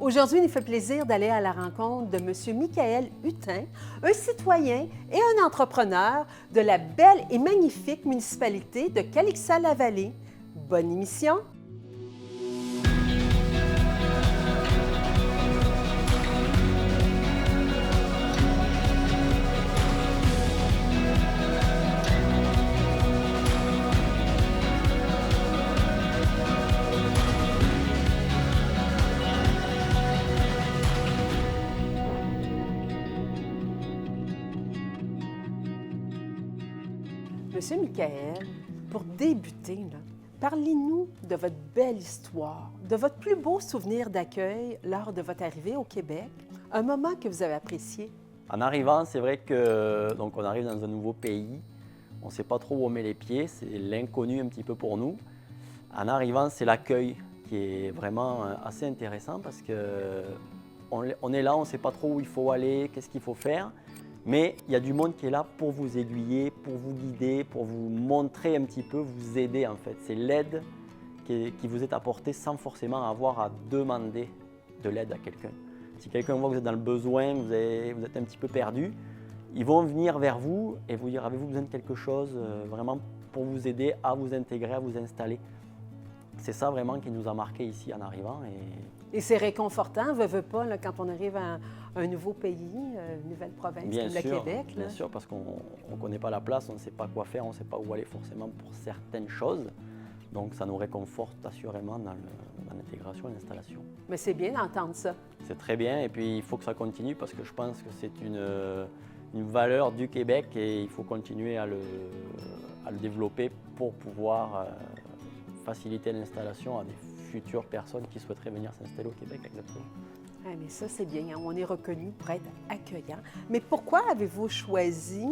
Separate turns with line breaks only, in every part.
Aujourd'hui, il nous fait plaisir d'aller à la rencontre de M. Michael Hutin, un citoyen et un entrepreneur de la belle et magnifique municipalité de Calixa-la-Vallée. Bonne émission! Monsieur Michael, pour débuter, parlez-nous de votre belle histoire, de votre plus beau souvenir d'accueil lors de votre arrivée au Québec, un moment que vous avez apprécié.
En arrivant, c'est vrai que on arrive dans un nouveau pays, on ne sait pas trop où on met les pieds, c'est l'inconnu un petit peu pour nous. En arrivant, c'est l'accueil qui est vraiment assez intéressant parce qu'on est là, on ne sait pas trop où il faut aller, qu'est-ce qu'il faut faire. Mais il y a du monde qui est là pour vous aiguiller, pour vous guider, pour vous montrer un petit peu, vous aider en fait. C'est l'aide qui vous est apportée sans forcément avoir à demander de l'aide à quelqu'un. Si quelqu'un voit que vous êtes dans le besoin, vous êtes un petit peu perdu, ils vont venir vers vous et vous dire « Avez-vous besoin de quelque chose ?» vraiment pour vous aider à vous intégrer, à vous installer. C'est ça vraiment qui nous a marqué ici en arrivant.
Et c'est réconfortant, veut pas, là, quand on arrive à un nouveau pays, une nouvelle province
bien
comme
sûr,
le Québec.
Bien sûr, parce qu'on ne connaît pas la place, on ne sait pas quoi faire, on ne sait pas où aller forcément pour certaines choses. Donc ça nous réconforte assurément dans l'intégration et l'installation.
Mais c'est bien d'entendre ça.
C'est très bien et puis il faut que ça continue parce que je pense que c'est une valeur du Québec et il faut continuer à le développer pour pouvoir faciliter l'installation à des futures personnes qui souhaiteraient venir s'installer au Québec exactement.
Ah, mais ça, c'est bien. Hein? On est reconnu pour être accueillant. Mais pourquoi avez-vous choisi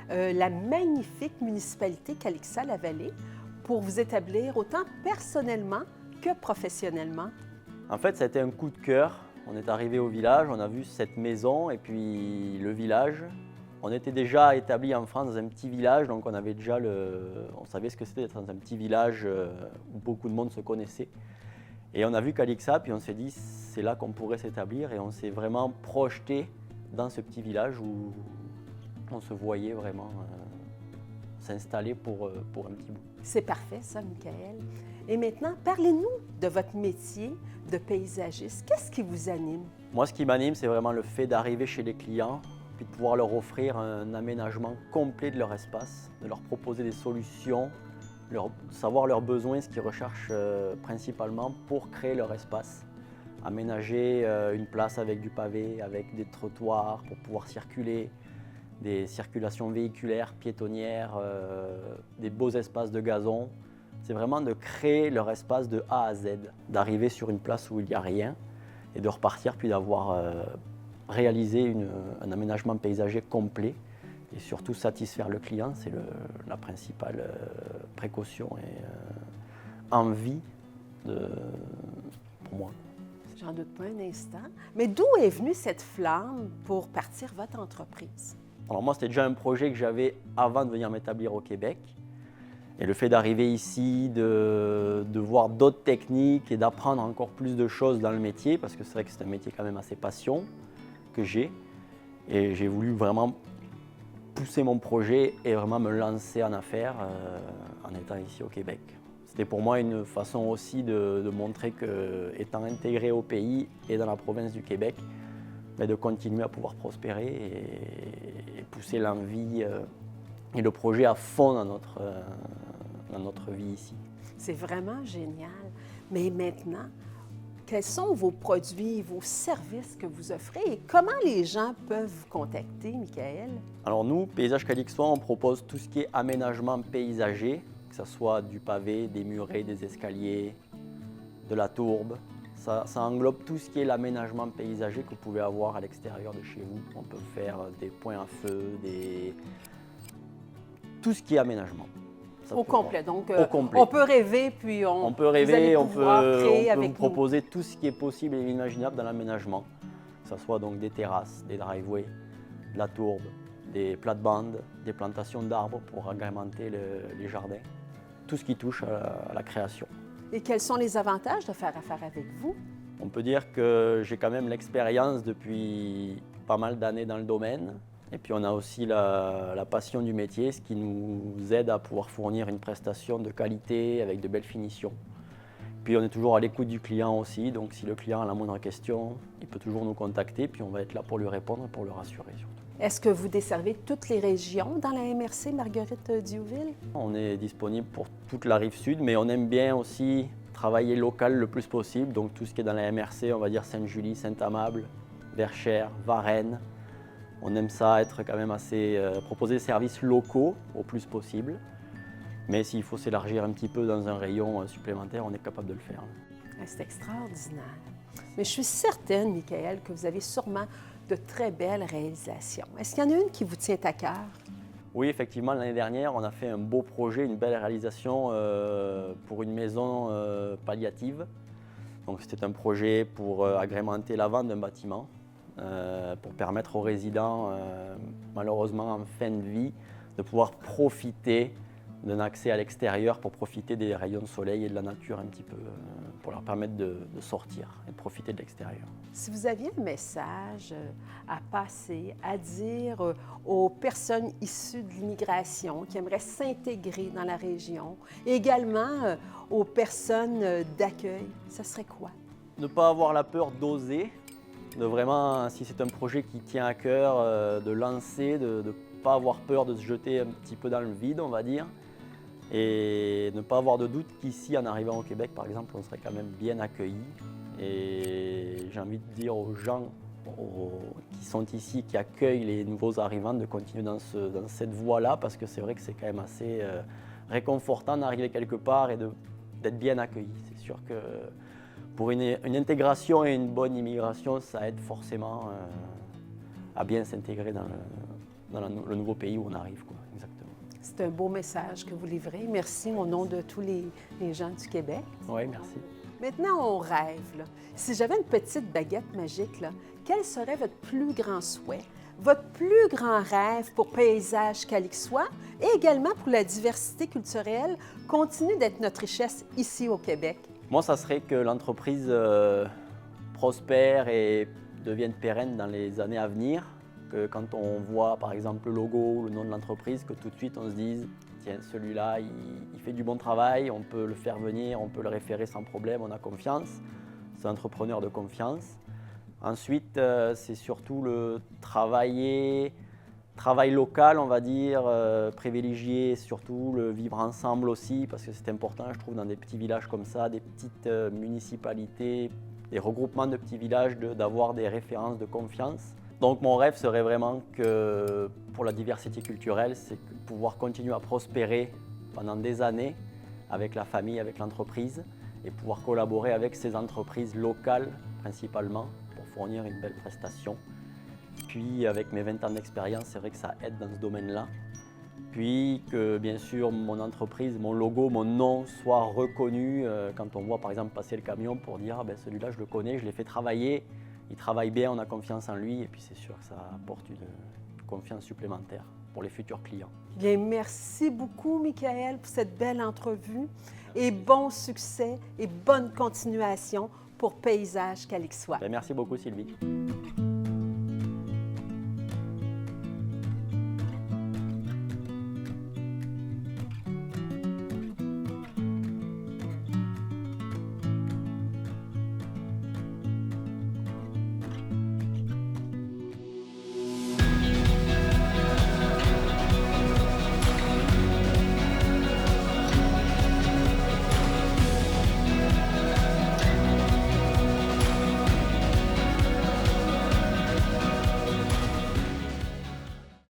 la magnifique municipalité Calixa-la-Vallée pour vous établir autant personnellement que professionnellement?
En fait, ça a été un coup de cœur. On est arrivé au village, on a vu cette maison et puis le village. On était déjà établi en France dans un petit village, donc on avait déjà on savait ce que c'était d'être dans un petit village où beaucoup de monde se connaissait. Et on a vu Calixa, puis on s'est dit c'est là qu'on pourrait s'établir et on s'est vraiment projeté dans ce petit village où on se voyait vraiment s'installer pour un petit bout.
C'est parfait ça, Michael. Et maintenant, parlez-nous de votre métier de paysagiste. Qu'est-ce qui vous anime?
Moi, ce qui m'anime, c'est vraiment le fait d'arriver chez les clients puis de pouvoir leur offrir un aménagement complet de leur espace, de leur proposer des solutions, savoir leurs besoins, ce qu'ils recherchent principalement pour créer leur espace. Aménager une place avec du pavé, avec des trottoirs pour pouvoir circuler, des circulations véhiculaires, piétonnières, des beaux espaces de gazon. C'est vraiment de créer leur espace de A à Z, d'arriver sur une place où il n'y a rien et de repartir puis d'avoir réalisé un aménagement paysager complet. Et surtout satisfaire le client, c'est la principale précaution et envie pour moi.
J'en doute pas un instant. Mais d'où est venue cette flamme pour partir votre entreprise?
Alors moi, c'était déjà un projet que j'avais avant de venir m'établir au Québec. Et le fait d'arriver ici, de voir d'autres techniques et d'apprendre encore plus de choses dans le métier, parce que c'est vrai que c'est un métier quand même assez passion que j'ai. Et j'ai voulu vraiment pousser mon projet et vraiment me lancer en affaires en étant ici au Québec. C'était pour moi une façon aussi de montrer qu'étant intégré au pays et dans la province du Québec, de continuer à pouvoir prospérer et pousser l'envie et le projet à fond dans notre vie ici.
C'est vraiment génial. Mais maintenant, quels sont vos produits, vos services que vous offrez et comment les gens peuvent vous contacter, Michael?
Alors nous, Paysage Calixois, on propose tout ce qui est aménagement paysager, que ce soit du pavé, des murets, des escaliers, de la tourbe. Ça englobe tout ce qui est l'aménagement paysager que vous pouvez avoir à l'extérieur de chez vous. On peut faire des points à feu, tout ce qui est aménagement.
Au complet. Donc,
au complet.
On peut rêver, puis
on peut rêver, on peut
vous
proposer tout ce qui est possible et imaginable dans l'aménagement. Que ce soit donc des terrasses, des driveways, de la tourbe, des plates-bandes, des plantations d'arbres pour agrémenter les jardins. Tout ce qui touche à la création.
Et quels sont les avantages de faire affaire avec vous?
On peut dire que j'ai quand même l'expérience depuis pas mal d'années dans le domaine. Et puis on a aussi la passion du métier, ce qui nous aide à pouvoir fournir une prestation de qualité avec de belles finitions. Puis on est toujours à l'écoute du client aussi, donc si le client a la moindre question, il peut toujours nous contacter, puis on va être là pour lui répondre et pour le rassurer surtout.
Est-ce que vous desservez toutes les régions dans la MRC Marguerite Diouville?
On est disponible pour toute la rive sud, mais on aime bien aussi travailler local le plus possible, donc tout ce qui est dans la MRC, on va dire Sainte-Julie, Saint-Amable, Verchères, Varennes. On aime ça être quand même assez... proposer des services locaux au plus possible. Mais s'il faut s'élargir un petit peu dans un rayon supplémentaire, on est capable de le faire.
C'est extraordinaire. Mais je suis certaine, Michael, que vous avez sûrement de très belles réalisations. Est-ce qu'il y en a une qui vous tient à cœur?
Oui, effectivement, l'année dernière, on a fait un beau projet, une belle réalisation pour une maison palliative. Donc, c'était un projet pour agrémenter la vente d'un bâtiment, pour permettre aux résidents, malheureusement en fin de vie, de pouvoir profiter d'un accès à l'extérieur pour profiter des rayons de soleil et de la nature un petit peu, pour leur permettre de sortir et de profiter de l'extérieur.
Si vous aviez un message à passer, à dire aux personnes issues de l'immigration qui aimeraient s'intégrer dans la région, et également aux personnes d'accueil, ça serait quoi?
Ne pas avoir la peur d'oser, de vraiment, si c'est un projet qui tient à cœur, de lancer, de ne pas avoir peur de se jeter un petit peu dans le vide, on va dire. Et ne pas avoir de doute qu'ici, en arrivant au Québec, par exemple, on serait quand même bien accueillis. Et j'ai envie de dire aux gens qui sont ici, qui accueillent les nouveaux arrivants, de continuer dans cette voie-là, parce que c'est vrai que c'est quand même assez réconfortant d'arriver quelque part et d'être bien accueilli. C'est sûr que pour une intégration et une bonne immigration, ça aide forcément à bien s'intégrer dans le nouveau pays où on arrive, quoi. Exactement.
C'est un beau message que vous livrez. Merci au nom de tous les gens du Québec.
Oui, merci.
Maintenant, on rêve. Là. Si j'avais une petite baguette magique, là, quel serait votre plus grand souhait, votre plus grand rêve pour Paysage Calixois et également pour la diversité culturelle continue d'être notre richesse ici au Québec?
Moi, ça serait que l'entreprise prospère et devienne pérenne dans les années à venir. Que quand on voit par exemple le logo ou le nom de l'entreprise, que tout de suite on se dise tiens, celui-là il fait du bon travail, on peut le faire venir, on peut le référer sans problème, on a confiance, c'est un entrepreneur de confiance. Ensuite, c'est surtout le travail local, on va dire, privilégier surtout le vivre ensemble aussi, parce que c'est important, je trouve, dans des petits villages comme ça, des petites municipalités, des regroupements de petits villages, d'avoir des références de confiance. Donc mon rêve serait vraiment que pour la diversité culturelle, c'est de pouvoir continuer à prospérer pendant des années avec la famille, avec l'entreprise et pouvoir collaborer avec ces entreprises locales principalement pour fournir une belle prestation. Puis avec mes 20 ans d'expérience, c'est vrai que ça aide dans ce domaine-là. Puis que bien sûr mon entreprise, mon logo, mon nom soit reconnu quand on voit par exemple passer le camion pour dire ah, ben, celui-là je le connais, je l'ai fait travailler. Il travaille bien, on a confiance en lui et puis c'est sûr que ça apporte une confiance supplémentaire pour les futurs clients.
Bien, merci beaucoup, Michael, pour cette belle entrevue et bon succès et bonne continuation pour Paysage Calixois.
Merci beaucoup, Sylvie.